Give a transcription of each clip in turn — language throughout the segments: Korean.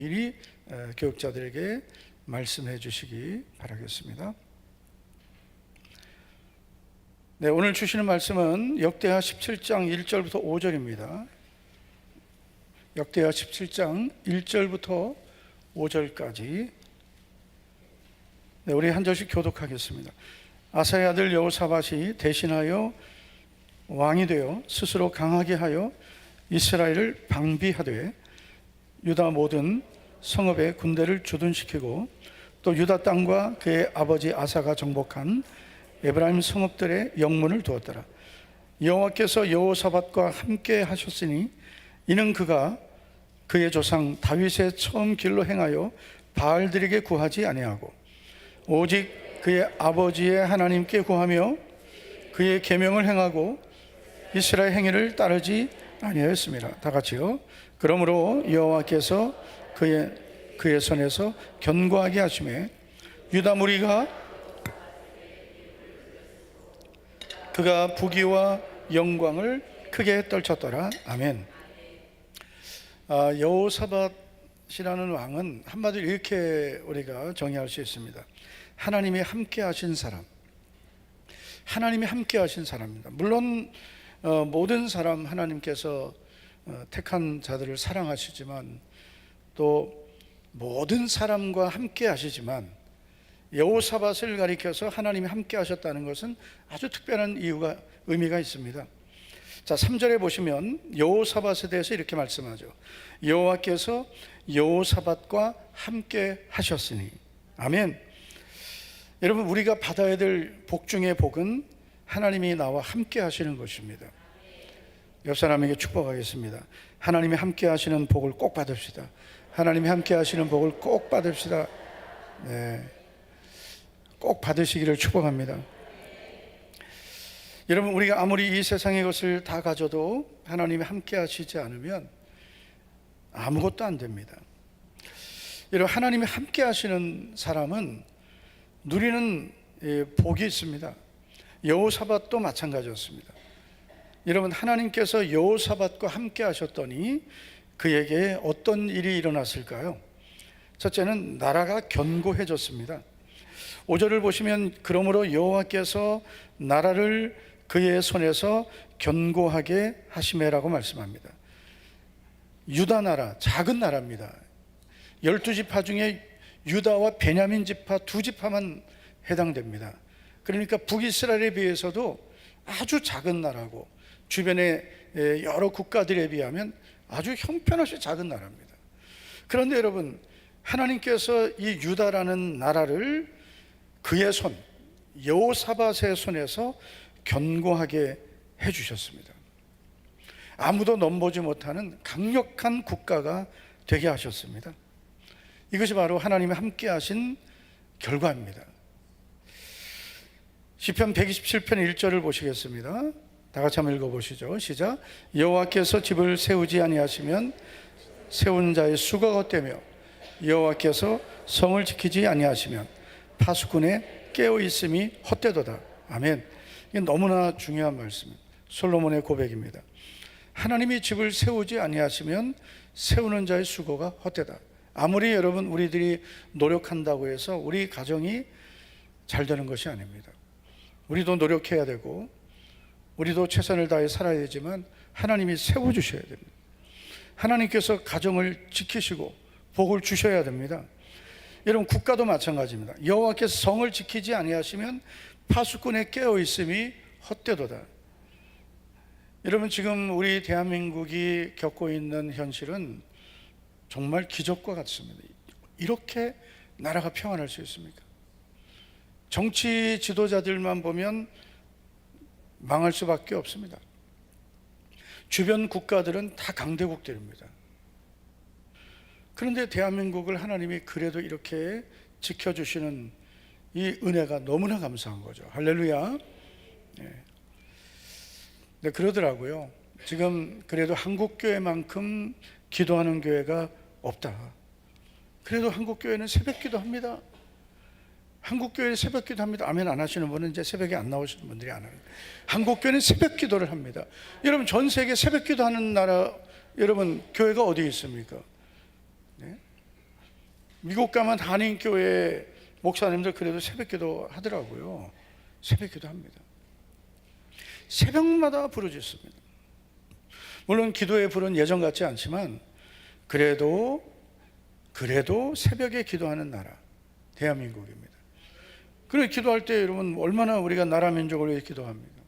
미리 교육자들에게 말씀해 주시기 바라겠습니다. 네, 오늘 주시는 말씀은 역대하 17장 1절부터 5절입니다. 역대하 17장 1절부터 5절까지 우리 한 절씩 교독하겠습니다. 아사의 아들 여호사밧이 대신하여 왕이 되어 스스로 강하게 하여 이스라엘을 방비하되 유다 모든 성읍에 군대를 주둔시키고 또 유다 땅과 그의 아버지 아사가 정복한 에브라임 성읍들의 영문을 두었더라. 여호와께서 여호사밧과 함께 하셨으니 이는 그가 그의 조상 다윗의 처음 길로 행하여 바알들에게 구하지 아니하고 오직 그의 아버지의 하나님께 구하며 그의 계명을 행하고 이스라엘 행위를 따르지 아니하였습니다. 다 같이요. 그러므로 여호와께서 그의 손에서 견고하게 하심에 유다 무리가 그가 부귀와 영광을 크게 떨쳤더라. 아멘. 여호사밧이라는 왕은 한마디로 이렇게 우리가 정의할 수 있습니다. 하나님이 함께 하신 사람, 하나님이 함께 하신 사람입니다. 물론 모든 사람 하나님께서 택한 자들을 사랑하시지만 또 모든 사람과 함께 하시지만 여호사밧을 가리켜서 하나님이 함께 하셨다는 것은 아주 특별한 이유가 의미가 있습니다. 자, 3절에 보시면 여호사밧에 대해서 이렇게 말씀하죠. 여호와께서 여호사밧과 함께 하셨으니. 아멘. 여러분, 우리가 받아야 될 복 중의 복은 하나님이 나와 함께 하시는 것입니다. 옆 사람에게 축복하겠습니다. 하나님이 함께 하시는 복을 꼭 받읍시다. 하나님이 함께 하시는 복을 꼭 받읍시다. 네, 꼭 받으시기를 축복합니다. 여러분, 우리가 아무리 이 세상의 것을 다 가져도 하나님이 함께 하시지 않으면 아무것도 안 됩니다. 여러분, 하나님이 함께 하시는 사람은 누리는 복이 있습니다. 여호사밧도 마찬가지였습니다. 여러분, 하나님께서 여호사밧과 함께 하셨더니 그에게 어떤 일이 일어났을까요? 첫째는 나라가 견고해졌습니다. 5절을 보시면 그러므로 여호와께서 나라를 그의 손에서 견고하게 하시매라고 말씀합니다. 유다 나라, 작은 나라입니다. 12지파 중에 유다와 베냐민 지파 두 지파만 해당됩니다. 그러니까 북이스라엘에 비해서도 아주 작은 나라고 주변의 여러 국가들에 비하면 아주 형편없이 작은 나라입니다. 그런데 여러분, 하나님께서 이 유다라는 나라를 그의 손, 여호사밧의 손에서 견고하게 해주셨습니다. 아무도 넘보지 못하는 강력한 국가가 되게 하셨습니다. 이것이 바로 하나님이 함께 하신 결과입니다. 시편 127편 1절을 보시겠습니다. 다 같이 한번 읽어보시죠. 시작. 여호와께서 집을 세우지 아니하시면 세운 자의 수가 헛되며 여호와께서 성을 지키지 아니하시면 파수꾼의 깨어있음이 헛되도다. 아멘. 이게 너무나 중요한 말씀입니다. 솔로몬의 고백입니다. 하나님이 집을 세우지 아니하시면 세우는 자의 수고가 헛되다. 아무리 여러분 우리들이 노력한다고 해서 우리 가정이 잘 되는 것이 아닙니다. 우리도 노력해야 되고 우리도 최선을 다해 살아야 되지만 하나님이 세워주셔야 됩니다. 하나님께서 가정을 지키시고 복을 주셔야 됩니다. 여러분, 국가도 마찬가지입니다. 여호와께서 성을 지키지 아니하시면 파수꾼의 깨어있음이 헛되도다. 여러분, 지금 우리 대한민국이 겪고 있는 현실은 정말 기적과 같습니다. 이렇게 나라가 평안할 수 있습니까? 정치 지도자들만 보면 망할 수밖에 없습니다. 주변 국가들은 다 강대국들입니다. 그런데 대한민국을 하나님이 그래도 이렇게 지켜주시는 이 은혜가 너무나 감사한 거죠. 할렐루야. 네, 그러더라고요. 지금 그래도 한국교회만큼 기도하는 교회가 없다. 그래도 한국교회는 새벽기도 합니다. 한국교회는 새벽기도 합니다. 아멘 안 하시는 분은 이제 새벽에 안 나오시는 분들이 안 합니다. 한국교회는 새벽기도를 합니다. 여러분, 전 세계 새벽기도 하는 나라, 여러분 교회가 어디 있습니까? 네? 미국 가면 한인교회 목사님들 그래도 새벽기도 하더라고요. 새벽기도 합니다. 새벽마다 부르짖습니다. 물론 기도의 불은 예전 같지 않지만 그래도 새벽에 기도하는 나라 대한민국입니다. 그래 기도할 때 여러분 얼마나 우리가 나라 민족을 위해 기도합니다.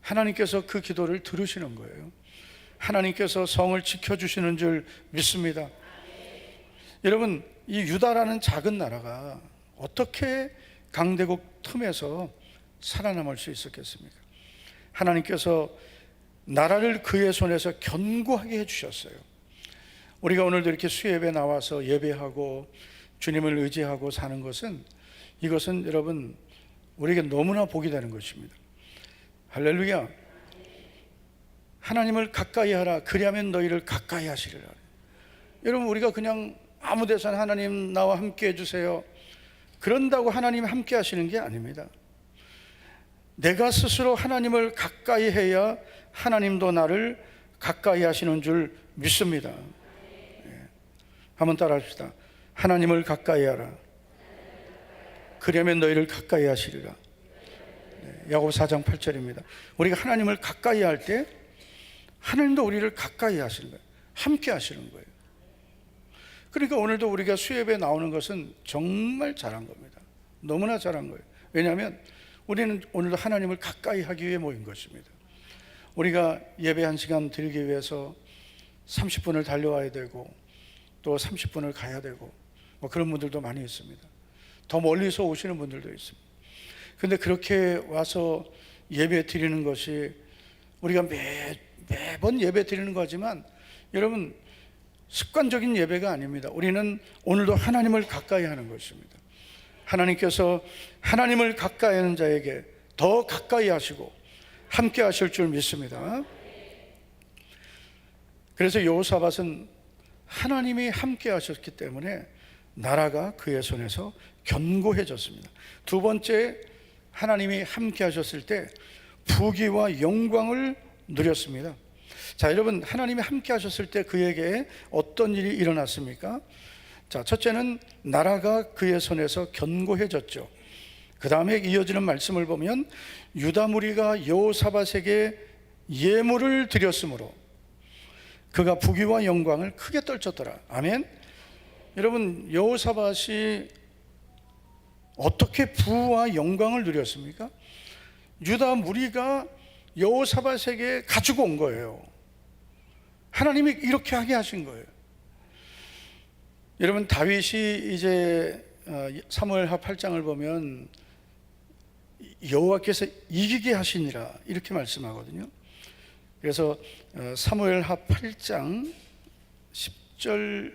하나님께서 그 기도를 들으시는 거예요. 하나님께서 성을 지켜주시는 줄 믿습니다. 여러분 이 유다라는 작은 나라가 어떻게 강대국 틈에서 살아남을 수 있었겠습니까? 하나님께서 나라를 그의 손에서 견고하게 해주셨어요. 우리가 오늘도 이렇게 수예배 나와서 예배하고 주님을 의지하고 사는 것은 이것은 여러분 우리에게 너무나 복이 되는 것입니다. 할렐루야. 하나님을 가까이 하라. 그리하면 너희를 가까이 하시리라. 여러분 우리가 그냥 아무 데서나 하나님 나와 함께 해주세요 그런다고 하나님이 함께 하시는 게 아닙니다. 내가 스스로 하나님을 가까이 해야 하나님도 나를 가까이 하시는 줄 믿습니다. 한번 따라 합시다. 하나님을 가까이 하라. 그러면 너희를 가까이 하시리라. 야고보서 4장 8절입니다. 우리가 하나님을 가까이 할 때 하나님도 우리를 가까이 하시는 거예요. 함께 하시는 거예요. 그러니까 오늘도 우리가 수예배에 나오는 것은 정말 잘한 겁니다. 너무나 잘한 거예요. 왜냐하면 우리는 오늘도 하나님을 가까이 하기 위해 모인 것입니다. 우리가 예배 1시간 드리기 위해서 30분을 달려와야 되고 또 30분을 가야 되고 뭐 그런 분들도 많이 있습니다. 더 멀리서 오시는 분들도 있습니다. 그런데 그렇게 와서 예배 드리는 것이 우리가 매번 예배 드리는 거지만 여러분 습관적인 예배가 아닙니다. 우리는 오늘도 하나님을 가까이 하는 것입니다. 하나님께서 하나님을 가까이 하는 자에게 더 가까이 하시고 함께 하실 줄 믿습니다. 그래서 여호사밧은 하나님이 함께 하셨기 때문에 나라가 그의 손에서 견고해졌습니다. 두 번째, 하나님이 함께 하셨을 때 부귀와 영광을 누렸습니다. 자, 여러분 하나님이 함께 하셨을 때 그에게 어떤 일이 일어났습니까? 자, 첫째는 나라가 그의 손에서 견고해졌죠. 그 다음에 이어지는 말씀을 보면 유다 무리가 여호사밧에게 예물을 드렸으므로 그가 부귀와 영광을 크게 떨쳤더라. 아멘. 여러분 여호사밧이 어떻게 부와 영광을 누렸습니까? 유다 무리가 여호사밧에게 가지고 온 거예요. 하나님이 이렇게 하게 하신 거예요. 여러분 다윗이 이제 사무엘하 8장을 보면 여호와께서 이기게 하시니라 이렇게 말씀하거든요. 그래서 사무엘하 8장 10절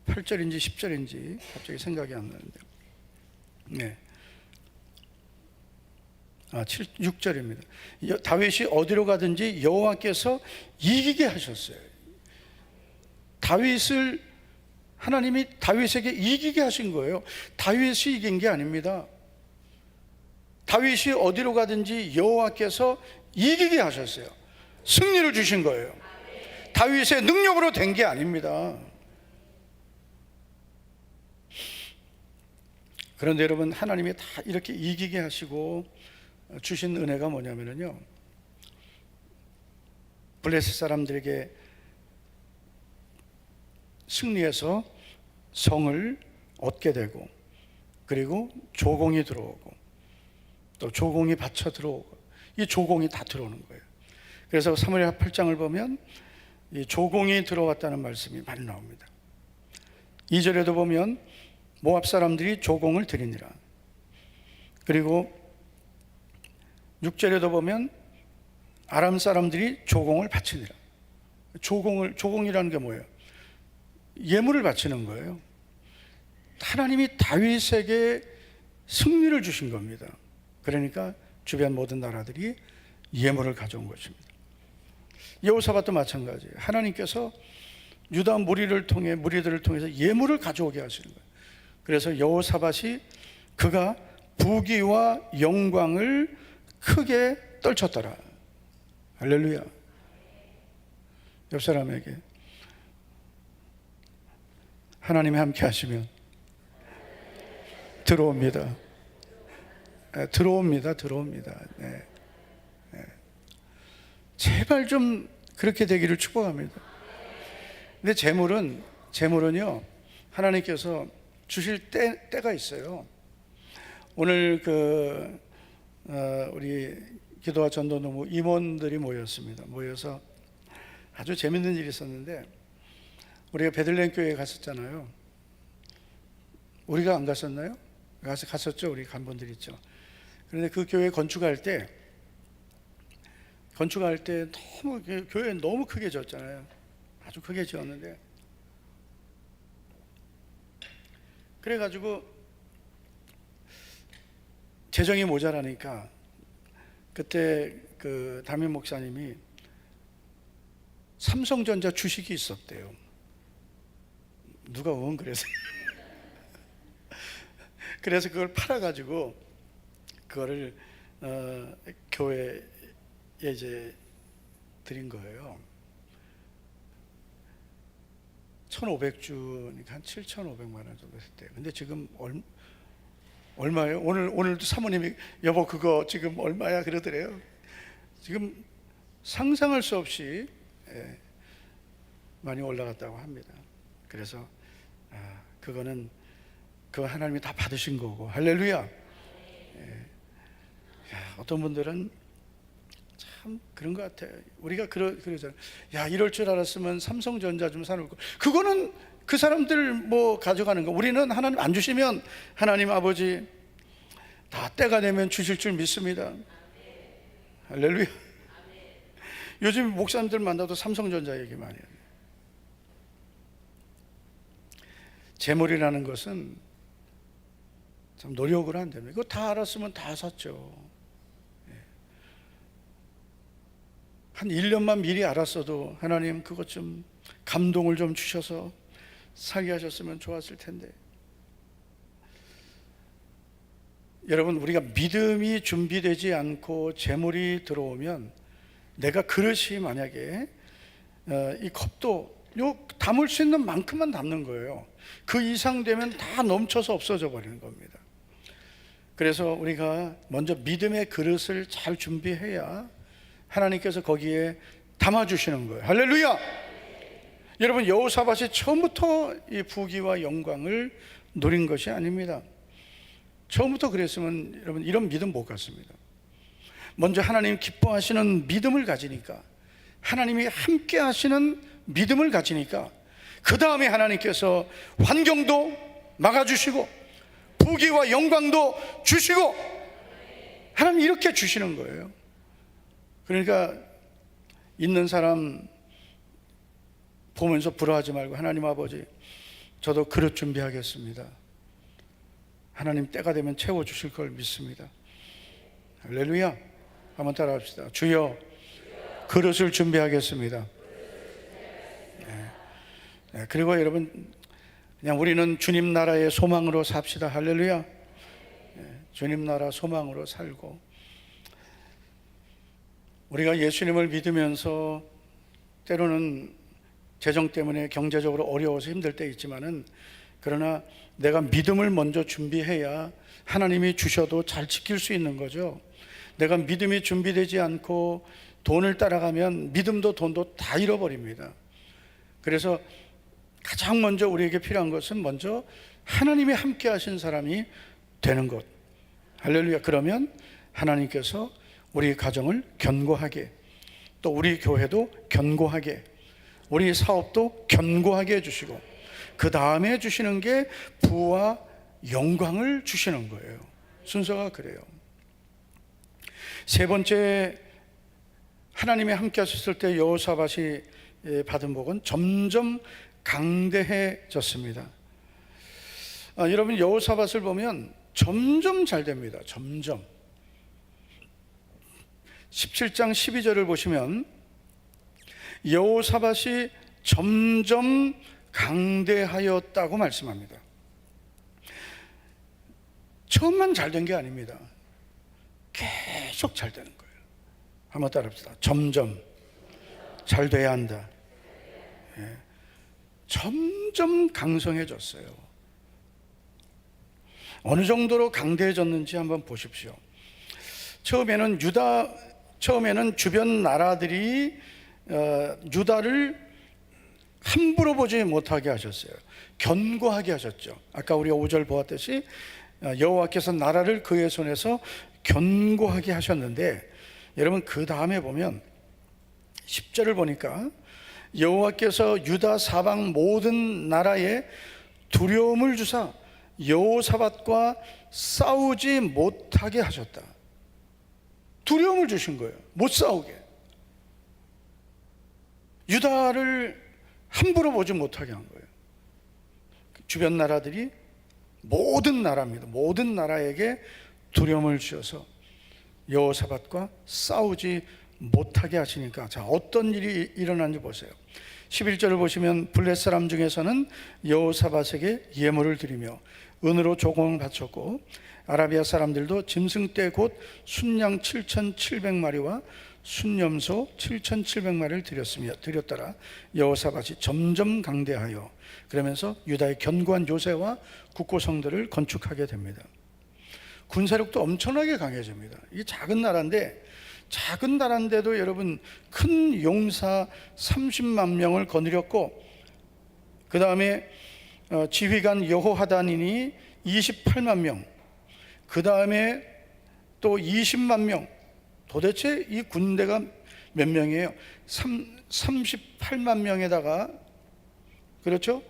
8절인지 10절인지 갑자기 생각이 안 나는데 네. 6절입니다. 다윗이 어디로 가든지 여호와께서 이기게 하셨어요. 다윗을 하나님이 다윗에게 이기게 하신 거예요. 다윗이 이긴 게 아닙니다. 다윗이 어디로 가든지 여호와께서 이기게 하셨어요. 승리를 주신 거예요. 다윗의 능력으로 된 게 아닙니다. 그런데 여러분 하나님이 다 이렇게 이기게 하시고 주신 은혜가 뭐냐면요, 블레셋 사람들에게 승리해서 성을 얻게 되고 그리고 조공이 들어오고 또 조공이 받쳐 들어오고 이 조공이 다 들어오는 거예요. 그래서 사무엘하 8장을 보면 이 조공이 들어왔다는 말씀이 많이 나옵니다. 2절에도 보면 모압 사람들이 조공을 드리니라. 그리고 6절에도 보면 아람 사람들이 조공을 바치니라. 조공이라는 게 뭐예요? 예물을 바치는 거예요. 하나님이 다윗에게 승리를 주신 겁니다. 그러니까 주변 모든 나라들이 예물을 가져온 것입니다. 여호사밧도 마찬가지예요. 하나님께서 유다 무리들을 통해서 예물을 가져오게 하시는 거예요. 그래서 여호사밧이 그가 부귀와 영광을 크게 떨쳤더라. 할렐루야. 옆 사람에게 하나님이 함께 하시면 들어옵니다. 들어옵니다. 네. 제발 좀 그렇게 되기를 축복합니다. 근데 재물은요, 하나님께서 주실 때가 있어요. 오늘 우리 기도와 전도노무 임원들이 모여서 아주 재밌는 일이 있었는데, 우리가 베들레헴 교회에 갔었잖아요. 우리가 안 갔었나요? 갔었죠. 우리 간 분들 있죠. 그런데 그 교회 건축할 때 너무 교회 너무 크게 지었잖아요. 아주 크게 지었는데, 그래가지고 재정이 모자라니까 그때 그 담임 목사님이 삼성전자 주식이 있었대요. 누가 그래서 그래서 그걸 팔아가지고 그거를 교회에 이제 드린 거예요. 1,500주니까 한 7,500만 원 정도 했대요. 근데 지금 얼마예요? 오늘도 사모님이 여보 그거 지금 얼마야 그러더래요. 지금 상상할 수 없이 많이 올라갔다고 합니다. 그래서 그거는 그거 하나님이 다 받으신 거고, 할렐루야. 어떤 분들은 참 그런 것 같아요. 우리가 그러잖아요. 야, 이럴 줄 알았으면 삼성전자 좀 사놓고. 그거는 그 사람들 뭐 가져가는 거. 우리는 하나님 안 주시면 하나님 아버지 다 때가 되면 주실 줄 믿습니다. 할렐루야. 요즘 목사님들 만나도 삼성전자 얘기 많이 해요. 재물이라는 것은 참 노력을 안 됩니다. 이거 다 알았으면 다 샀죠. 한 1년만 미리 알았어도 하나님 그것 좀 감동을 좀 주셔서 사게 하셨으면 좋았을 텐데. 여러분, 우리가 믿음이 준비되지 않고 재물이 들어오면, 내가 그릇이 만약에 이 컵도 담을 수 있는 만큼만 담는 거예요. 그 이상 되면 다 넘쳐서 없어져 버리는 겁니다. 그래서 우리가 먼저 믿음의 그릇을 잘 준비해야 하나님께서 거기에 담아주시는 거예요. 할렐루야. 여러분, 여호사밧이 처음부터 이 부귀와 영광을 누린 것이 아닙니다. 처음부터 그랬으면 여러분 이런 믿음 못 갖습니다. 먼저 하나님 기뻐하시는 믿음을 가지니까, 하나님이 함께 하시는 믿음을 가지니까, 그 다음에 하나님께서 환경도 막아주시고 부귀와 영광도 주시고, 하나님 이렇게 주시는 거예요. 그러니까 있는 사람 보면서 부러워하지 말고, 하나님 아버지 저도 그릇 준비하겠습니다. 하나님 때가 되면 채워주실 걸 믿습니다. 할렐루야. 한번 따라합시다. 주여 그릇을 준비하겠습니다. 네. 그리고 여러분, 그냥 우리는 주님 나라의 소망으로 삽시다. 할렐루야. 주님 나라 소망으로 살고, 우리가 예수님을 믿으면서 때로는 재정 때문에 경제적으로 어려워서 힘들 때 있지만은, 그러나 내가 믿음을 먼저 준비해야 하나님이 주셔도 잘 지킬 수 있는 거죠. 내가 믿음이 준비되지 않고 돈을 따라가면 믿음도 돈도 다 잃어버립니다. 그래서 가장 먼저 우리에게 필요한 것은 먼저 하나님이 함께 하신 사람이 되는 것. 할렐루야. 그러면 하나님께서 우리 가정을 견고하게, 또 우리 교회도 견고하게, 우리 사업도 견고하게 해주시고, 그 다음에 주시는 게 부와 영광을 주시는 거예요. 순서가 그래요. 세 번째, 하나님이 함께 하셨을 때 여호사밧이 받은 복은 점점 강대해졌습니다. 여러분, 여호사밧을 보면 점점 잘 됩니다. 점점. 17장 12절을 보시면 여호사밧이 점점 강대하였다고 말씀합니다. 처음만 잘 된 게 아닙니다. 계속 잘 되는 거예요. 한번 따라합시다. 점점 잘 돼야 한다. 점점 강성해졌어요. 어느 정도로 강대해졌는지 한번 보십시오. 처음에는 주변 나라들이 유다를 함부로 보지 못하게 하셨어요. 견고하게 하셨죠. 아까 우리가 5절 보았듯이 여호와께서 나라를 그의 손에서 견고하게 하셨는데, 여러분 그 다음에 보면 10절을 보니까 여호와께서 유다 사방 모든 나라에 두려움을 주사 여호사밧과 싸우지 못하게 하셨다. 두려움을 주신 거예요. 못 싸우게. 유다를 함부로 보지 못하게 한 거예요. 주변 나라들이 모든 나라입니다. 모든 나라에게 두려움을 주셔서 여호사밧과 싸우지 못하게 하시니까, 자, 어떤 일이 일어난지 보세요. 11절을 보시면 블레 사람 중에서는 여호사밧에게 예물을 드리며 은으로 조공을 바쳤고, 아라비아 사람들도 짐승떼 곧 순양 7,700마리와 순염소 7,700마리를 드렸더라. 여호사밧이 점점 강대하여 그러면서 유다의 견고한 요새와 국고성들을 건축하게 됩니다. 군사력도 엄청나게 강해집니다. 이게 작은 나라인데도 여러분 큰 용사 30만 명을 거느렸고, 그 다음에 지휘관 여호하다닌이 28만 명, 그 다음에 또 20만 명. 도대체 이 군대가 몇 명이에요? 38만 명에다가, 그렇죠?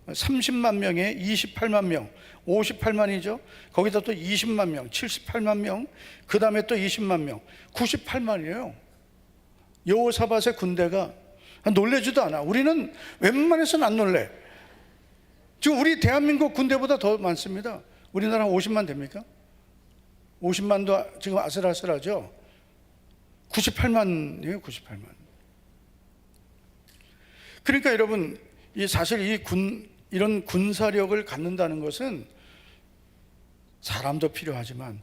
30만 명에 28만 명, 58만이죠. 거기다 또 20만 명, 78만 명, 그 다음에 또 20만 명, 98만이에요. 여호사밧의 군대가 놀래지도 않아. 우리는 웬만해서는 안 놀래. 지금 우리 대한민국 군대보다 더 많습니다. 우리나라 50만 됩니까? 50만도 지금 아슬아슬하죠. 98만이에요. 98만. 그러니까 여러분, 사실 이런 군사력을 갖는다는 것은 사람도 필요하지만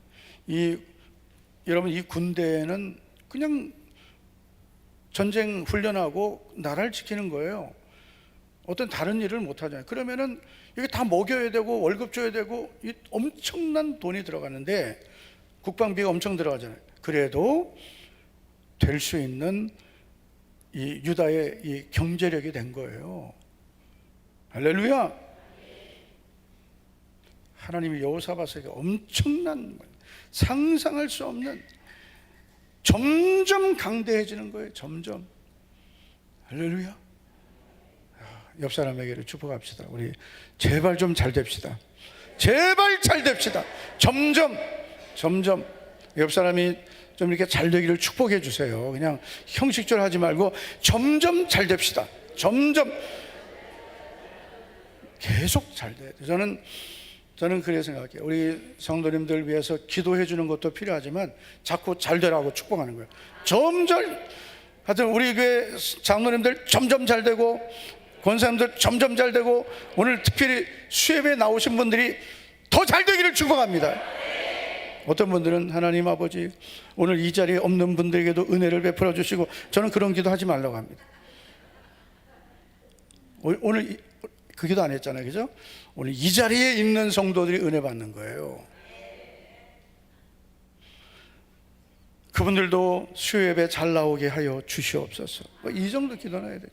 여러분 이 군대는 그냥 전쟁 훈련하고 나라를 지키는 거예요. 어떤 다른 일을 못 하잖아요. 그러면은 이게 다 먹여야 되고 월급 줘야 되고 엄청난 돈이 들어가는데, 국방비가 엄청 들어가잖아요. 그래도 될 수 있는 이 유다의 이 경제력이 된 거예요. 할렐루야. 하나님이 여호사밧에게 엄청난, 상상할 수 없는, 점점 강대해지는 거예요. 점점. 할렐루야. 옆 사람에게를 축복합시다. 우리 제발 좀 잘 됩시다. 제발 잘 됩시다. 점점 옆 사람이 좀 이렇게 잘 되기를 축복해 주세요. 그냥 형식적으로 하지 말고 점점 잘 됩시다. 점점 계속 잘 돼야 돼요. 저는 그렇게 생각해요. 우리 성도님들 위해서 기도해 주는 것도 필요하지만 자꾸 잘 되라고 축복하는 거예요. 점점, 하여튼 우리 교회 장로님들 점점 잘 되고, 권사님들 점점 잘 되고, 오늘 특별히 수협에 나오신 분들이 더 잘 되기를 축복합니다. 어떤 분들은 하나님 아버지, 오늘 이 자리에 없는 분들에게도 은혜를 베풀어 주시고, 저는 그런 기도 하지 말라고 합니다. 오늘 그 기도 안 했잖아요, 그죠? 오늘 이 자리에 있는 성도들이 은혜 받는 거예요. 그분들도 수요예배 잘 나오게 하여 주시옵소서. 이 정도 기도는 해야 되죠.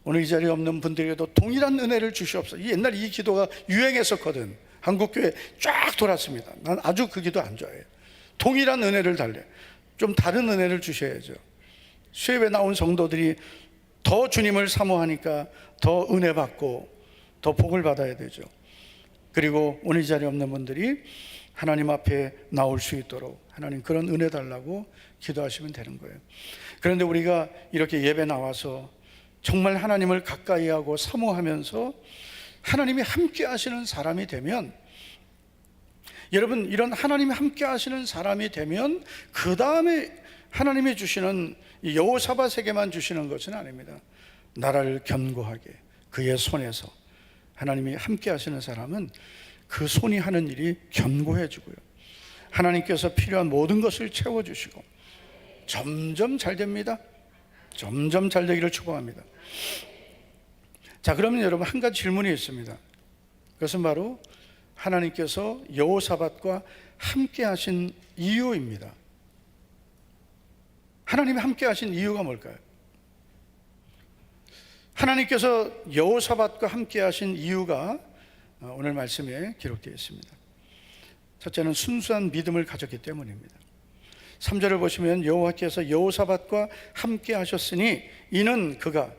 오늘 이 자리에 없는 분들에게도 동일한 은혜를 주시옵소서. 옛날 이 기도가 유행했었거든. 한국교회 쫙 돌았습니다. 난 아주 그 기도 안 좋아해요. 동일한 은혜를 달래. 좀 다른 은혜를 주셔야죠. 수협에 나온 성도들이 더 주님을 사모하니까 더 은혜 받고 더 복을 받아야 되죠. 그리고 오늘 이 자리에 없는 분들이 하나님 앞에 나올 수 있도록 하나님 그런 은혜 달라고 기도하시면 되는 거예요. 그런데 우리가 이렇게 예배 나와서 정말 하나님을 가까이 하고 사모하면서 하나님이 함께 하시는 사람이 되면, 여러분, 이런 하나님이 함께 하시는 사람이 되면 그 다음에 하나님이 주시는 여호사밧에게만 주시는 것은 아닙니다. 나라를 견고하게 그의 손에서 하나님이 함께 하시는 사람은 그 손이 하는 일이 견고해지고요, 하나님께서 필요한 모든 것을 채워주시고 점점 잘 됩니다. 점점 잘 되기를 축복합니다. 자, 그러면 여러분 한 가지 질문이 있습니다. 그것은 바로 하나님께서 여호사밧과 함께 하신 이유입니다. 하나님이 함께 하신 이유가 뭘까요? 하나님께서 여호사밧과 함께 하신 이유가 오늘 말씀에 기록되어 있습니다. 첫째는 순수한 믿음을 가졌기 때문입니다. 3절을 보시면 여호와께서 여호사밧과 함께 하셨으니 이는 그가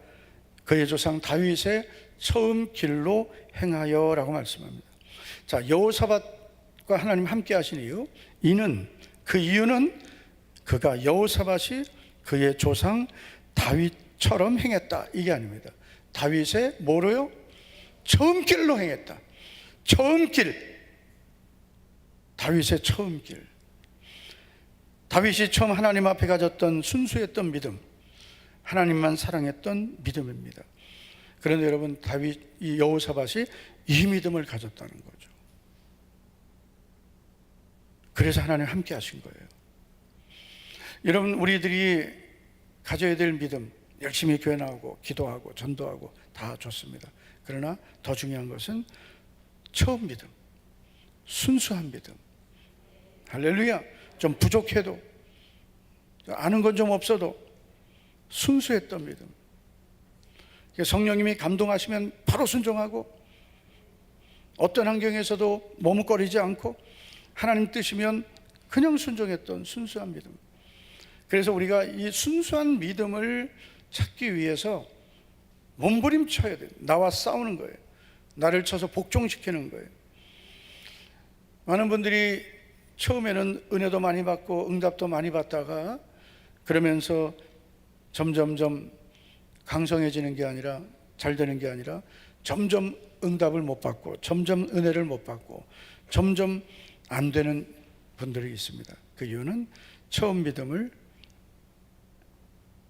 그의 조상 다윗의 처음 길로 행하여 라고 말씀합니다. 자, 여호사밧과 하나님 함께 하신 이유, 그 이유는 그가 여호사밧이 그의 조상 다윗처럼 행했다, 이게 아닙니다. 다윗의 뭐로요? 처음 길로 행했다. 처음 길, 다윗의 처음 길. 다윗이 처음 하나님 앞에 가졌던 순수했던 믿음, 하나님만 사랑했던 믿음입니다. 그런데 여러분, 이 여호사밧이 이 믿음을 가졌다는 거죠. 그래서 하나님 함께 하신 거예요. 여러분, 우리들이 가져야 될 믿음, 열심히 교회 나오고 기도하고 전도하고 다 좋습니다. 그러나 더 중요한 것은 처음 믿음, 순수한 믿음. 할렐루야. 좀 부족해도, 아는 건 좀 없어도 순수했던 믿음. 성령님이 감동하시면 바로 순종하고, 어떤 환경에서도 머뭇거리지 않고, 하나님 뜻이면 그냥 순종했던 순수한 믿음. 그래서 우리가 이 순수한 믿음을 찾기 위해서 몸부림쳐야 돼요. 나와 싸우는 거예요. 나를 쳐서 복종시키는 거예요. 많은 분들이 처음에는 은혜도 많이 받고 응답도 많이 받다가 그러면서 점점점 강성해지는 게 아니라, 잘 되는 게 아니라 점점 응답을 못 받고 점점 은혜를 못 받고 점점 안 되는 분들이 있습니다. 그 이유는 처음 믿음을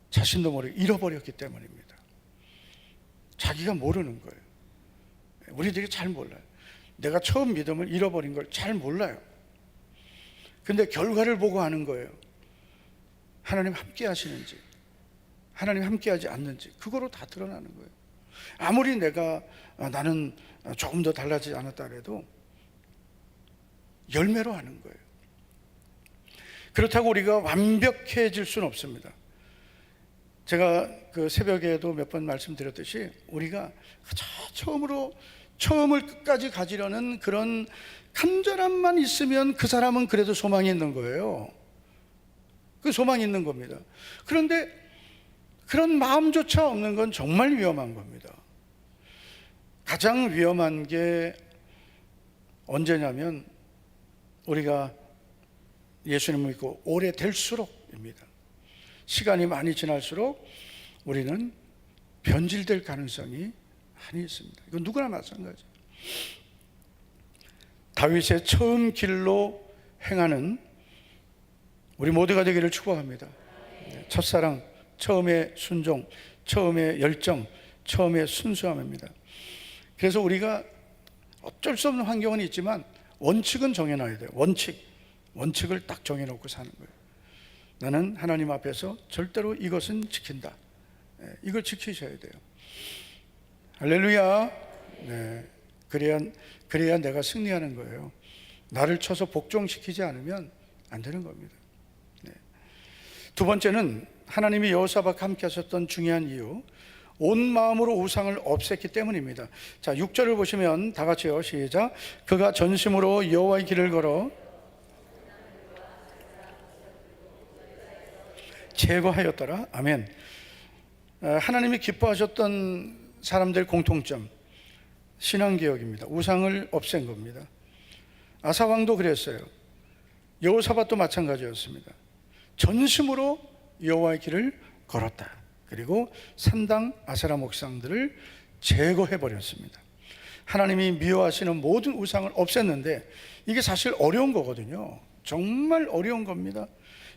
자신도 모르게 잃어버렸기 때문입니다. 자기가 모르는 거예요. 우리들이 잘 몰라요. 내가 처음 믿음을 잃어버린 걸 잘 몰라요. 근데 결과를 보고 하는 거예요. 하나님 함께 하시는지, 하나님 함께 하지 않는지, 그거로 다 드러나는 거예요. 아무리 나는 조금 더 달라지지 않았다 해도 열매로 하는 거예요. 그렇다고 우리가 완벽해질 수는 없습니다. 제가 그 새벽에도 몇 번 말씀드렸듯이 우리가 처음을 끝까지 가지려는 그런 간절함만 있으면 그 사람은 그래도 소망이 있는 거예요. 그 소망이 있는 겁니다. 그런데 그런 마음조차 없는 건 정말 위험한 겁니다. 가장 위험한 게 언제냐면 우리가 예수님을 믿고 오래될수록입니다. 시간이 많이 지날수록 우리는 변질될 가능성이 많이 있습니다. 이건 누구나 마찬가지예요. 다윗의 처음 길로 행하는 우리 모두가 되기를 축복합니다. 첫사랑, 처음의 순종, 처음의 열정, 처음의 순수함입니다. 그래서 우리가 어쩔 수 없는 환경은 있지만 원칙은 정해놔야 돼요. 원칙을 딱 정해놓고 사는 거예요. 나는 하나님 앞에서 절대로 이것은 지킨다. 이걸 지키셔야 돼요. 할렐루야. 네. 그래야 내가 승리하는 거예요. 나를 쳐서 복종시키지 않으면 안 되는 겁니다. 네. 두 번째는 하나님이 여호사밧과 함께 하셨던 중요한 이유, 온 마음으로 우상을 없앴기 때문입니다. 자, 6절을 보시면 다 같이요. 시작. 그가 전심으로 여호와의 길을 걸어 제거하였더라. 아멘. 하나님이 기뻐하셨던 사람들 공통점, 신앙개혁입니다. 우상을 없앤 겁니다. 아사왕도 그랬어요. 여호사밧도 마찬가지였습니다. 전심으로 여호와의 길을 걸었다. 그리고 산당 아세라 목상들을 제거해버렸습니다. 하나님이 미워하시는 모든 우상을 없앴는데 이게 사실 어려운 거거든요. 정말 어려운 겁니다.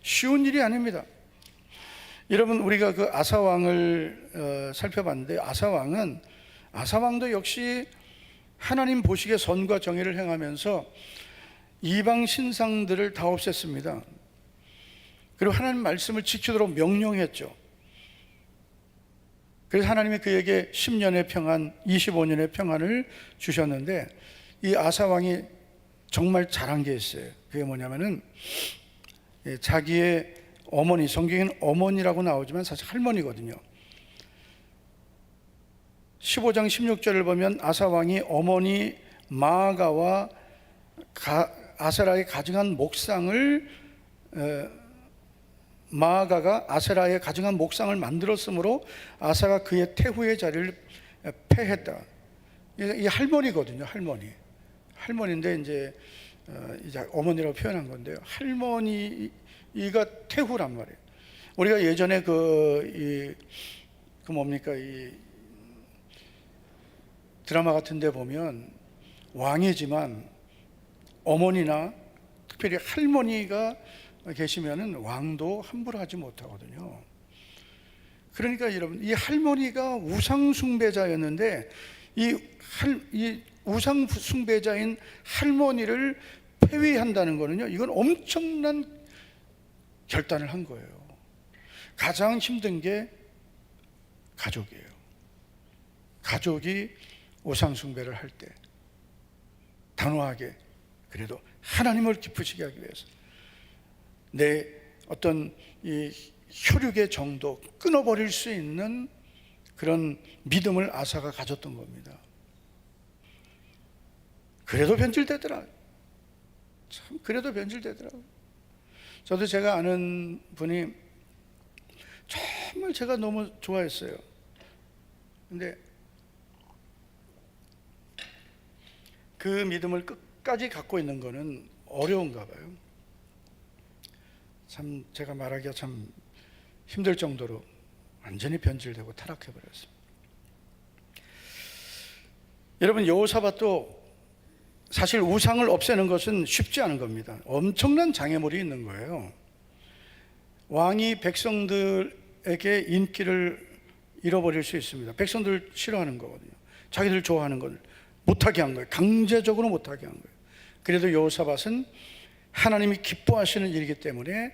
쉬운 일이 아닙니다. 여러분, 우리가 그 아사왕을 살펴봤는데 아사왕도 역시 하나님 보시기에 선과 정의를 행하면서 이방 신상들을 다 없앴습니다. 그리고 하나님 말씀을 지키도록 명령했죠. 그래서 하나님이 그에게 10년의 평안, 25년의 평안을 주셨는데, 이 아사 왕이 정말 잘한 게 있어요. 그게 뭐냐면은 자기의 어머니, 성경에는 어머니라고 나오지만 사실 할머니거든요. 15장 16절을 보면 아사 왕이 어머니 마아가와 아세라의 가증한 목상을, 마아가가 아세라의 가증한 목상을 만들었으므로 아사가 그의 태후의 자리를 패했다. 이 할머니거든요. 할머니인데 이제 어머니라고 표현한 건데요. 할머니가 태후란 말이에요. 우리가 예전에 그 뭡니까, 이 드라마 같은 데 보면 왕이지만 어머니나 특별히 할머니가 계시면은 왕도 함부로 하지 못하거든요. 그러니까 여러분, 이 할머니가 우상 숭배자였는데 이 우상 숭배자인 할머니를 폐위한다는 거는요, 이건 엄청난 결단을 한 거예요. 가장 힘든 게 가족이에요. 가족이 우상 숭배를 할 때 단호하게 그래도 하나님을 기쁘시게 하기 위해서 내 어떤 이 혈육의 정도 끊어버릴 수 있는 그런 믿음을 아사가 가졌던 겁니다. 그래도 변질되더라. 참, 그래도 변질되더라고요. 저도 제가 아는 분이 정말 제가 너무 좋아했어요. 근데 그 믿음을 끝까지 갖고 있는 거는 어려운가 봐요. 참 제가 말하기가 참 힘들 정도로 완전히 변질되고 타락해버렸습니다. 여러분, 여호사밧도 사실 우상을 없애는 것은 쉽지 않은 겁니다. 엄청난 장애물이 있는 거예요. 왕이 백성들에게 인기를 잃어버릴 수 있습니다. 백성들 싫어하는 거거든요. 자기들 좋아하는 걸 못하게 한 거예요. 강제적으로 못하게 한 거예요. 그래도 여호사밧은 하나님이 기뻐하시는 일이기 때문에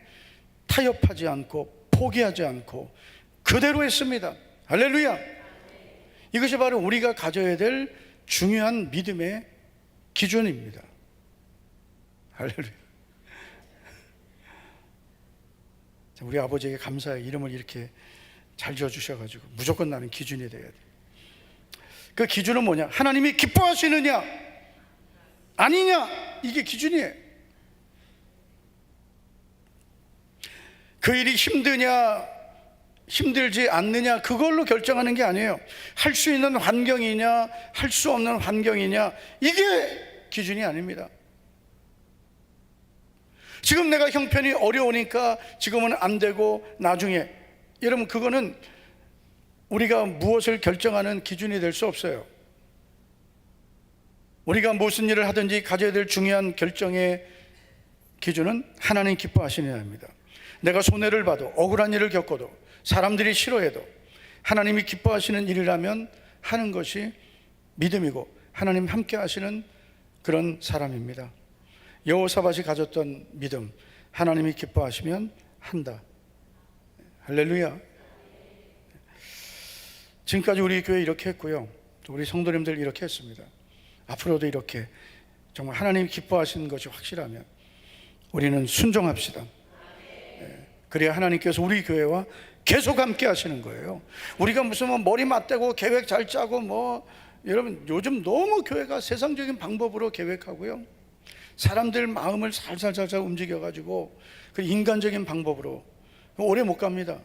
타협하지 않고 포기하지 않고 그대로 했습니다. 할렐루야. 이것이 바로 우리가 가져야 될 중요한 믿음의 기준입니다. 할렐루야. 우리 아버지에게 감사해. 이름을 이렇게 잘 지어주셔가지고 무조건 나는 기준이 돼야 돼. 그 기준은 뭐냐? 하나님이 기뻐하시느냐 아니냐, 이게 기준이에요. 그 일이 힘드냐 힘들지 않느냐, 그걸로 결정하는 게 아니에요. 할 수 있는 환경이냐 할 수 없는 환경이냐, 이게 기준이 아닙니다. 지금 내가 형편이 어려우니까 지금은 안 되고 나중에, 여러분, 그거는 우리가 무엇을 결정하는 기준이 될 수 없어요. 우리가 무슨 일을 하든지 가져야 될 중요한 결정의 기준은 하나님 기뻐하시느냐입니다. 내가 손해를 봐도, 억울한 일을 겪어도, 사람들이 싫어해도 하나님이 기뻐하시는 일이라면 하는 것이 믿음이고 하나님 함께 하시는 그런 사람입니다. 여호사밧이 가졌던 믿음, 하나님이 기뻐하시면 한다. 할렐루야. 지금까지 우리 교회 이렇게 했고요, 우리 성도님들 이렇게 했습니다. 앞으로도 이렇게 정말 하나님이 기뻐하시는 것이 확실하면 우리는 순종합시다. 그래야 하나님께서 우리 교회와 계속 함께 하시는 거예요. 우리가 무슨 뭐 머리 맞대고 계획 잘 짜고 여러분, 요즘 너무 교회가 세상적인 방법으로 계획하고요, 사람들 마음을 살살살살 움직여가지고 그 인간적인 방법으로 오래 못 갑니다.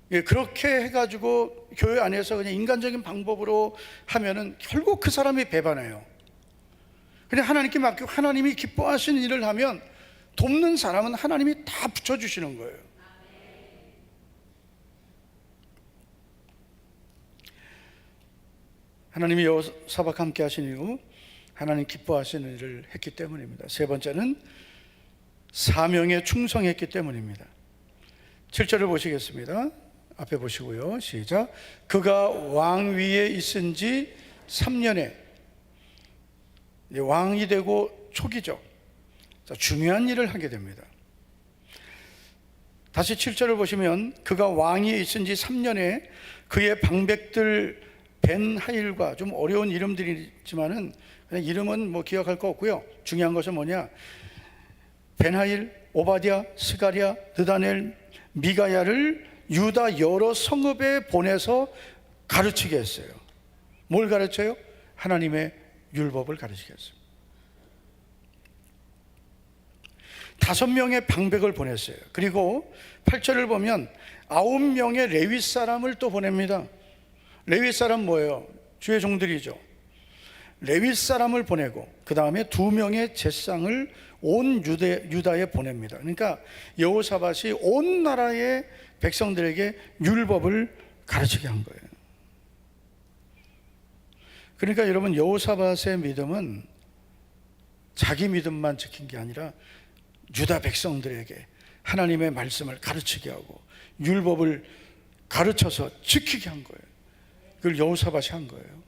그렇게 해가지고 교회 안에서 그냥 인간적인 방법으로 하면은 결국 그 사람이 배반해요. 그냥 하나님께 맡기고 하나님이 기뻐하시는 일을 하면 돕는 사람은 하나님이 다 붙여주시는 거예요. 하나님이 여호사밧과 함께 하신 이후 하나님 기뻐하시는 일을 했기 때문입니다. 세 번째는 사명에 충성했기 때문입니다. 7절을 보시겠습니다. 앞에 보시고요, 시작. 그가 왕 위에 있은 지 3년에, 왕이 되고 초기죠. 중요한 일을 하게 됩니다. 다시 7절을 보시면 그가 왕위에 있은 지 3년에 그의 방백들 벤하일과, 좀 어려운 이름들이지만은 그냥 이름은 뭐 기억할 거 없고요. 중요한 것은 뭐냐, 벤하일, 오바댜, 스가랴, 느다넬, 미가야를 유다 여러 성읍에 보내서 가르치게 했어요. 뭘 가르쳐요? 하나님의 율법을 가르치게 했어요. 5명의 방백을 보냈어요. 그리고 8절을 보면 9명의 레위 사람을 또 보냅니다. 레위 사람 뭐예요? 주의 종들이죠. 레위 사람을 보내고 그 다음에 2명의 제사장을 온 유다에 보냅니다. 그러니까 여호사밧이 온 나라의 백성들에게 율법을 가르치게 한 거예요. 그러니까 여러분, 여호사밧의 믿음은 자기 믿음만 지킨 게 아니라 유다 백성들에게 하나님의 말씀을 가르치게 하고 율법을 가르쳐서 지키게 한 거예요. 그걸 여호사밧이 한 거예요.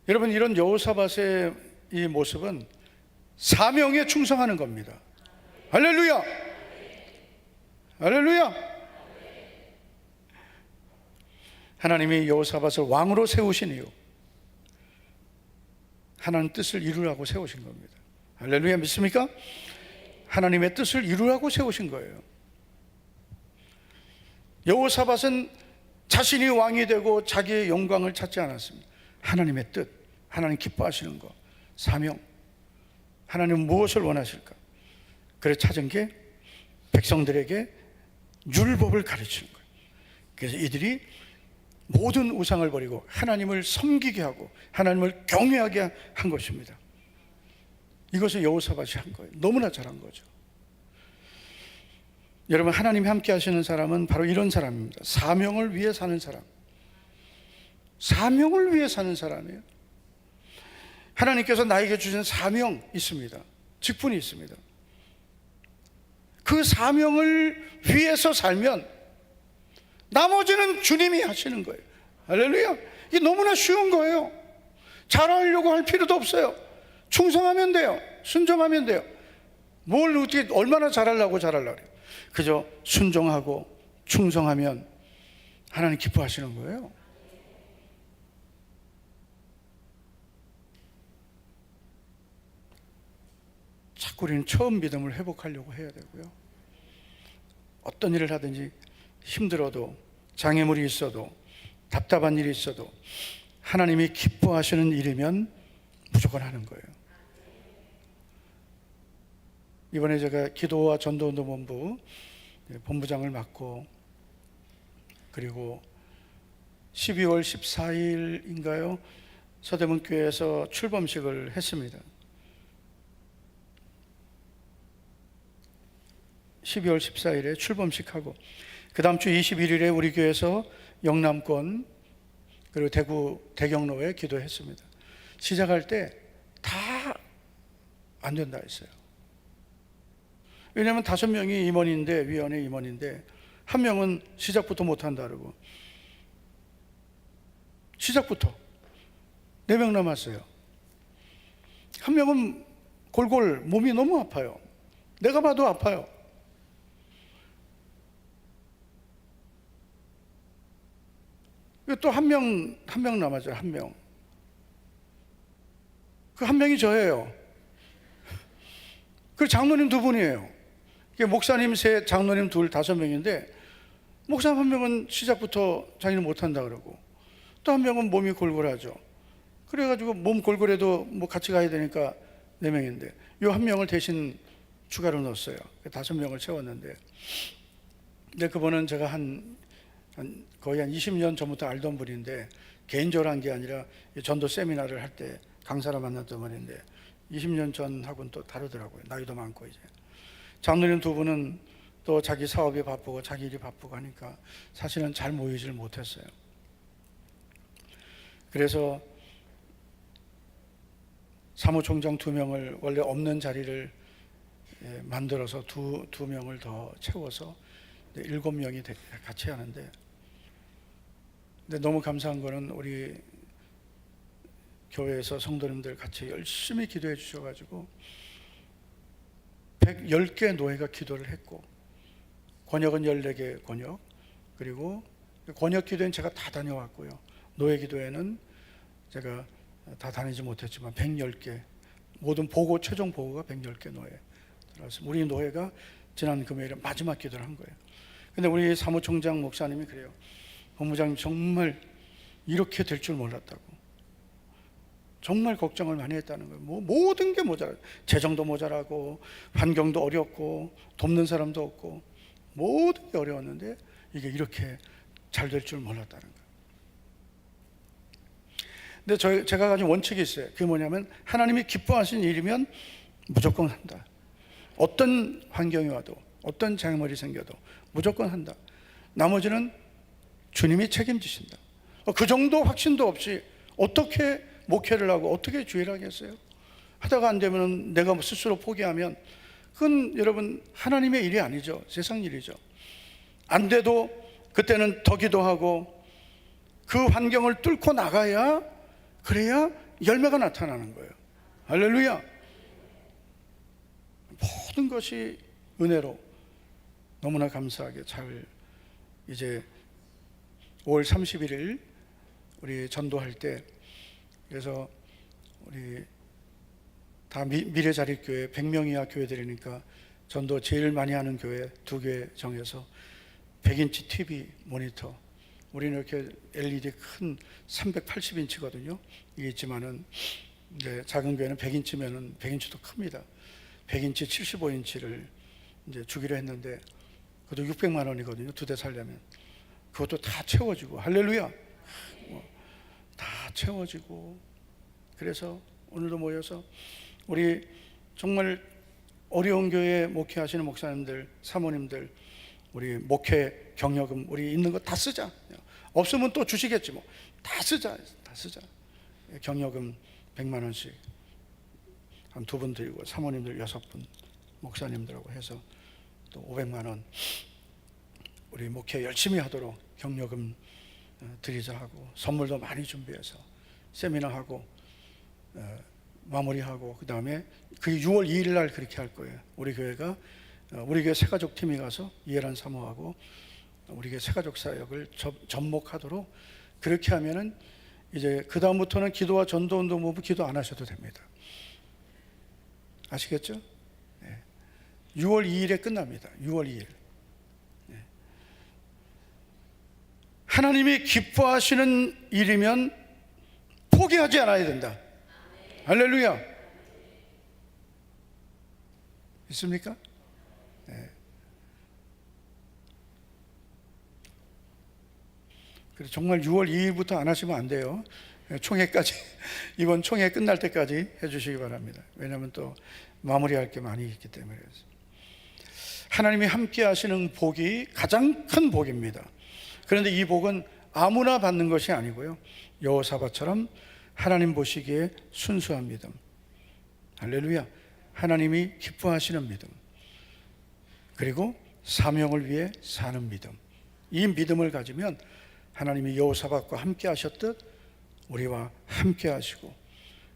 여러분, 이런 여호사밧의 이 모습은 사명에 충성하는 겁니다. 할렐루야! 할렐루야! 하나님이 여호사밧을 왕으로 세우신 이유, 하나님 뜻을 이루라고 세우신 겁니다. 할렐루야, 믿습니까? 하나님의 뜻을 이루라고 세우신 거예요. 여호사밧은 자신이 왕이 되고 자기의 영광을 찾지 않았습니다. 하나님의 뜻, 하나님 기뻐하시는 것, 사명, 하나님은 무엇을 원하실까? 그래 찾은 게 백성들에게 율법을 가르치는 거예요. 그래서 이들이 모든 우상을 버리고 하나님을 섬기게 하고 하나님을 경외하게 한 것입니다. 이것을 여호사밧이 한 거예요. 너무나 잘한 거죠. 여러분, 하나님이 함께 하시는 사람은 바로 이런 사람입니다. 사명을 위해 사는 사람, 사명을 위해 사는 사람이에요. 하나님께서 나에게 주신 사명 있습니다. 직분이 있습니다. 그 사명을 위해서 살면 나머지는 주님이 하시는 거예요. 할렐루야! 이게 너무나 쉬운 거예요. 잘하려고 할 필요도 없어요. 충성하면 돼요. 순종하면 돼요. 뭘 어떻게 얼마나 잘하려고 그래요. 그저 순종하고 충성하면 하나님 기뻐하시는 거예요. 자꾸 우리는 처음 믿음을 회복하려고 해야 되고요. 어떤 일을 하든지 힘들어도, 장애물이 있어도, 답답한 일이 있어도 하나님이 기뻐하시는 일이면 무조건 하는 거예요. 이번에 제가 기도와 전도운동본부 본부장을 맡고, 그리고 12월 14일인가요? 서대문교회에서 출범식을 했습니다. 12월 14일에 출범식하고 그 다음 주 21일에 우리 교회에서 영남권 그리고 대구 대경로에 기도했습니다. 시작할 때 다 안 된다 했어요. 왜냐하면 5명이 임원인데, 위원회 임원인데 한 명은 시작부터 못한다 그러고, 시작부터 4명 남았어요. 한 명은 골골 몸이 너무 아파요. 내가 봐도 아파요. 또 한 명 남았죠. 한 명. 그 한 명이 저예요. 그 장로님 2분이에요. 목사님 3, 장로님 2, 5명인데 목사님 한 명은 시작부터 자기는 못한다 그러고, 또 한 명은 몸이 골골하죠. 그래가지고 몸 골골해도 뭐 같이 가야 되니까 4명인데 요 한 명을 대신 추가로 넣었어요. 5명을 채웠는데, 근데 그분은 제가 거의 한 20년 전부터 알던 분인데, 개인적으로 한 게 아니라 전도 세미나를 할 때 강사로 만났던 분인데 20년 전하고는 또 다르더라고요. 나이도 많고. 이제 장로님 2분은 또 자기 사업이 바쁘고 자기 일이 바쁘고 하니까 사실은 잘 모이질 못했어요. 그래서 사무총장 2명을, 원래 없는 자리를 만들어서 두 명을 더 채워서 7명이 같이 하는데, 근데 너무 감사한 거는 우리 교회에서 성도님들 같이 열심히 기도해 주셔가지고 110개 노예가 기도를 했고, 권역은 14개 권역, 그리고 권역 기도회는 제가 다 다녀왔고요. 노예 기도회는 제가 다 다니지 못했지만 110개, 모든 보고, 최종 보고가 110개 노예 들어왔습니다. 우리 노예가 지난 금요일에 마지막 기도를 한 거예요. 근데 우리 사무총장 목사님이 그래요. 본부장님 정말 이렇게 될 줄 몰랐다고. 정말 걱정을 많이 했다는 거예요. 모든 게 모자라고, 재정도 모자라고, 환경도 어렵고, 돕는 사람도 없고, 모든 게 어려웠는데 이게 이렇게 잘 될 줄 몰랐다는 거예요. 근데 제가 가진 원칙이 있어요. 그게 뭐냐면, 하나님이 기뻐하신 일이면 무조건 한다. 어떤 환경이 와도, 어떤 장애물이 생겨도 무조건 한다. 나머지는 주님이 책임지신다. 그 정도 확신도 없이 어떻게 목회를 하고 어떻게 주의를 하겠어요? 하다가 안 되면 내가 스스로 포기하면 그건 여러분 하나님의 일이 아니죠. 세상 일이죠. 안 돼도 그때는 더 기도하고 그 환경을 뚫고 나가야, 그래야 열매가 나타나는 거예요. 할렐루야. 모든 것이 은혜로 너무나 감사하게 잘, 이제 5월 31일 우리 전도할 때, 그래서 우리 다 미래자립교회 100명 이하 교회들이니까 전도 제일 많이 하는 교회 2교회 정해서 100인치 TV 모니터, 우리는 이렇게 LED 큰 380인치거든요. 이게 있지만은 이제 작은 교회는 100인치면은 100인치도 큽니다. 100인치 75인치를 이제 주기로 했는데 그것도 600만 원이거든요. 2대 살려면. 그것도 다 채워지고, 할렐루야. 다 채워지고, 그래서 오늘도 모여서 우리 정말 어려운 교회에 목회하시는 목사님들, 사모님들, 우리 목회 경력금 우리 있는 거 다 쓰자. 없으면 또 주시겠지 뭐. 다 쓰자. 경력금 100만 원씩 한 2분 드리고, 사모님들 6분, 목사님들하고 해서 또 500만 원 우리 목회 열심히 하도록 경력금 드리자 하고, 선물도 많이 준비해서 세미나하고 마무리하고, 그 다음에 그게 6월 2일 날 그렇게 할 거예요. 우리 교회가, 우리 교회 새가족 팀이 가서 이해란 사모하고 우리 교회 새가족 사역을 접목하도록, 그렇게 하면은 이제 그 다음부터는 기도와 전도운동 모브 기도 안 하셔도 됩니다. 아시겠죠? 네. 6월 2일에 끝납니다. 6월 2일. 네. 하나님이 기뻐하시는 일이면 포기하지 않아야 된다. 할렐루야. 있습니까? 네. 그래서 정말 6월 2일부터 안 하시면 안 돼요. 총회까지, 이번 총회 끝날 때까지 해주시기 바랍니다. 왜냐하면 또 마무리할 게 많이 있기 때문에. 하나님이 함께 하시는 복이 가장 큰 복입니다. 그런데 이 복은 아무나 받는 것이 아니고요, 여호사밧처럼 하나님 보시기에 순수한 믿음, 할렐루야, 하나님이 기뻐하시는 믿음, 그리고 사명을 위해 사는 믿음, 이 믿음을 가지면 하나님이 여호사밧과 함께 하셨듯 우리와 함께 하시고,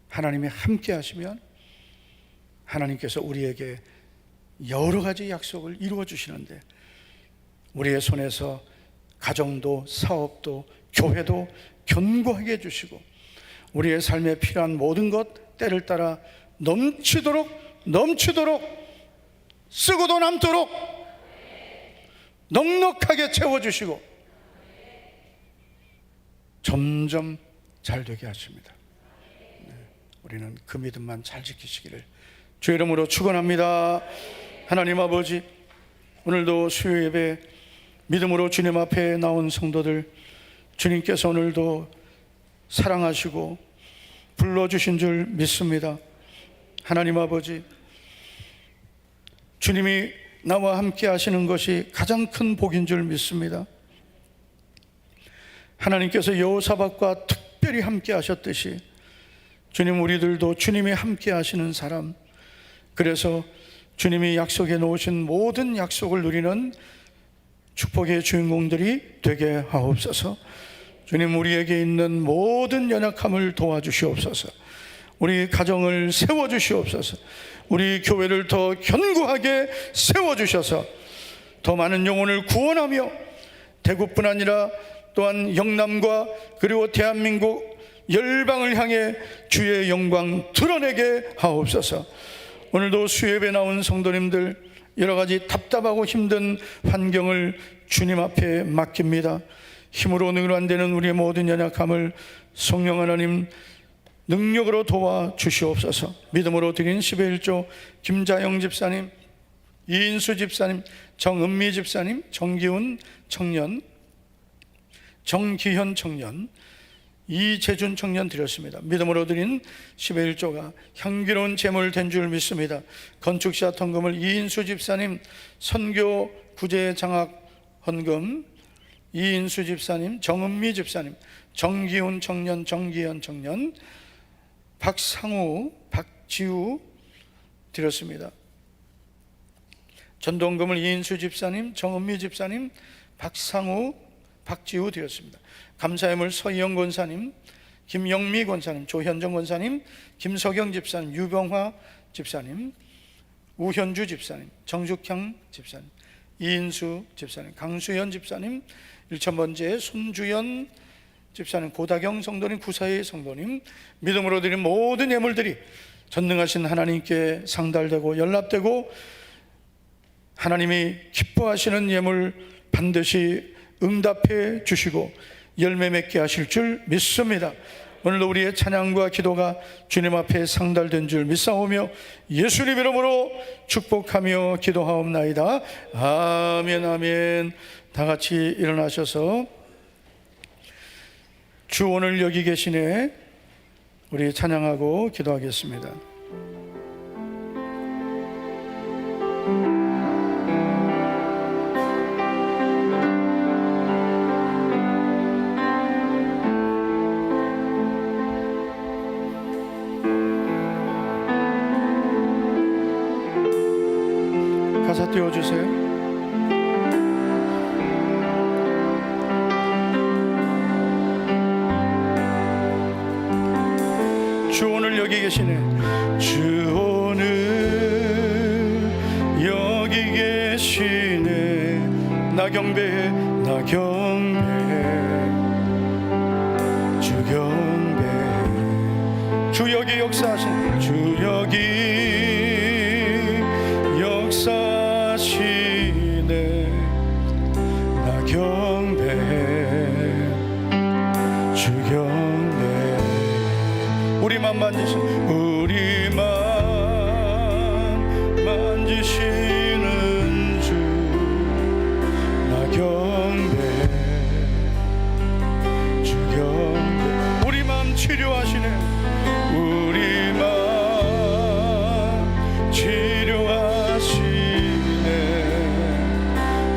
하나님이 함께 하시면 하나님께서 우리에게 여러 가지 약속을 이루어 주시는데, 우리의 손에서 가정도 사업도 교회도 견고하게 해주시고, 우리의 삶에 필요한 모든 것 때를 따라 넘치도록 쓰고도 남도록 넉넉하게 채워주시고 점점 잘 되게 하십니다. 우리는 그 믿음만 잘 지키시기를 주의 이름으로 축원합니다. 하나님 아버지, 오늘도 수요 예배 믿음으로 주님 앞에 나온 성도들, 주님께서 오늘도 사랑하시고 불러주신 줄 믿습니다. 하나님 아버지, 주님이 나와 함께 하시는 것이 가장 큰 복인 줄 믿습니다. 하나님께서 여호사밧과 특별히 함께 하셨듯이 주님, 우리들도 주님이 함께 하시는 사람, 그래서 주님이 약속해 놓으신 모든 약속을 누리는 축복의 주인공들이 되게 하옵소서. 주님, 우리에게 있는 모든 연약함을 도와주시옵소서. 우리 가정을 세워주시옵소서. 우리 교회를 더 견고하게 세워주셔서 더 많은 영혼을 구원하며 대구뿐 아니라 또한 영남과 그리고 대한민국 열방을 향해 주의 영광 드러내게 하옵소서. 오늘도 수협에 나온 성도님들 여러 가지 답답하고 힘든 환경을 주님 앞에 맡깁니다. 힘으로 능으로 안 되는 우리의 모든 연약함을 성령 하나님 능력으로 도와 주시옵소서. 믿음으로 드린 10의 1조 김자영 집사님, 이인수 집사님, 정은미 집사님, 정기훈 청년, 정기현 청년, 이재준 청년 드렸습니다. 믿음으로 드린 10의 1조가 향기로운 제물 된 줄 믿습니다. 건축사 헌금을 이인수 집사님, 선교 구제 장학 헌금 이인수 집사님, 정은미 집사님, 정기훈 청년, 정기현 청년, 박상우, 박지우 드렸습니다. 전도헌금을 이인수 집사님, 정은미 집사님, 박상우, 박지우 드렸습니다. 감사함을 서희영 권사님, 김영미 권사님, 조현정 권사님, 김석영 집사님, 유병화 집사님, 우현주 집사님, 정숙향 집사님, 이인수 집사님, 강수현 집사님, 일천번째 손주연 집사님, 고다경 성도님, 구사의 성도님, 믿음으로 드린 모든 예물들이 전능하신 하나님께 상달되고 연락되고 하나님이 기뻐하시는 예물 반드시 응답해 주시고 열매 맺게 하실 줄 믿습니다. 오늘도 우리의 찬양과 기도가 주님 앞에 상달된 줄 믿사오며 예수님 이름으로 축복하며 기도하옵나이다. 아멘, 아멘. 다 같이 일어나셔서 주 오늘 여기 계시네 우리 찬양하고 기도하겠습니다. 가사 띄워주세요. 주 오늘 여기 계시네. 주 오늘 여기 계시네. 나 경배해, 나 경배해, 주 경배해. 주 여기 역사하신, 주 여기 역사하시네. 나 경배해, 주 경배해. 우리만 만지시, 우리만 만지시는 주, 나 경배해, 주 경배해. 우리 맘 치료하시네. 우리 맘 치료하시네.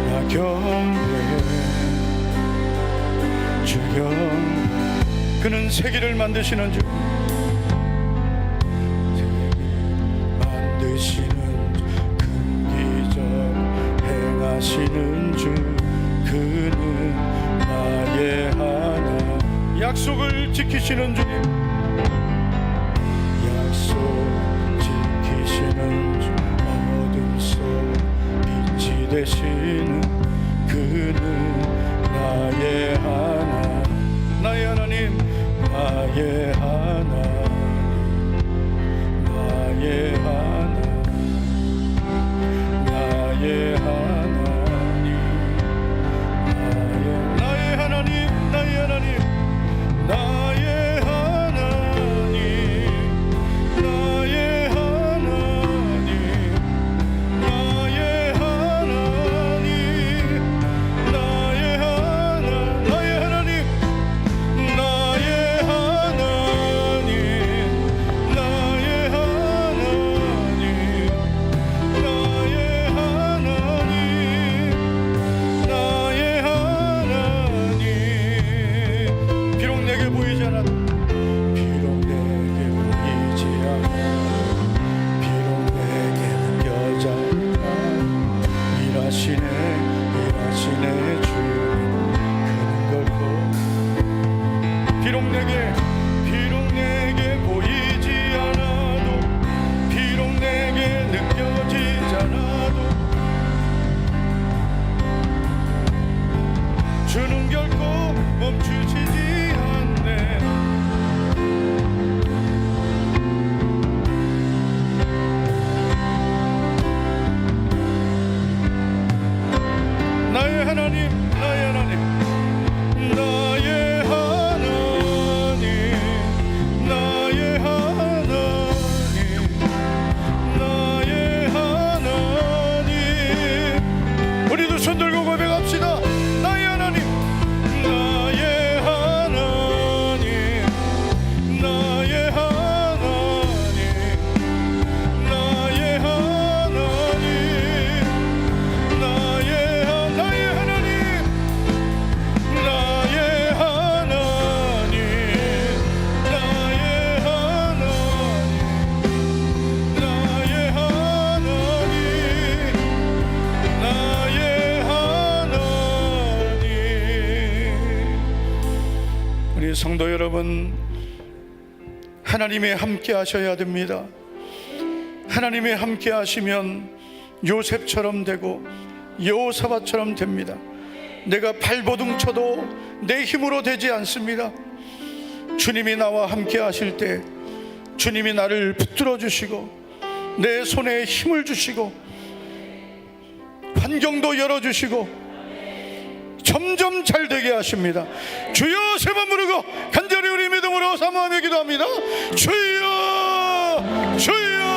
나 경배해, 주 경배해. 그는 세계를 만드시는 주, 하시는 주, 그는 나의 하나. 약속을 지키시는 주님, 약속 지키시는 주, 어둠 속 빛이 되시는 그는 나의 하나. 나의 하나님, 나의 하나님, 나의 하나님, 나의 하나님, 나의 하나님, 나의 하나님, 나의 하나님, 나의 하나님, 나의 하나님, 나의 하나님, 나의 하나님, 나의 하나님, 나의 하나님, 나의 하나님. 비록 내게 보이지 않아도, 비록 내게 보이지 않아, 비록 내게 느껴져 일하시네, 일하시네 주님 그는 걸고. 비록 내게 보이지 나의 하나님, 나의 하나님, 나의 하나님, 나의 하나님. 우리도 손 들고 고백합시다. 나의 하나님, 나의 하나님, 나의 하나님, 나의 하나님, 나의 하나님, 나의 하나님, 나의 하나님, 나의 하나님, 나의 하나님. 우리 성도 여러분, 하나님이 함께 하셔야 됩니다. 하나님이 함께 하시면 요셉처럼 되고 여호사밧처럼 됩니다. 내가 발버둥 쳐도 내 힘으로 되지 않습니다. 주님이 나와 함께 하실 때 주님이 나를 붙들어 주시고 내 손에 힘을 주시고 환경도 열어주시고 점점 잘 되게 하십니다. 주여 세 번 부르고 간절히 우리 믿음으로 사모하며 기도합니다. 주여, 주여,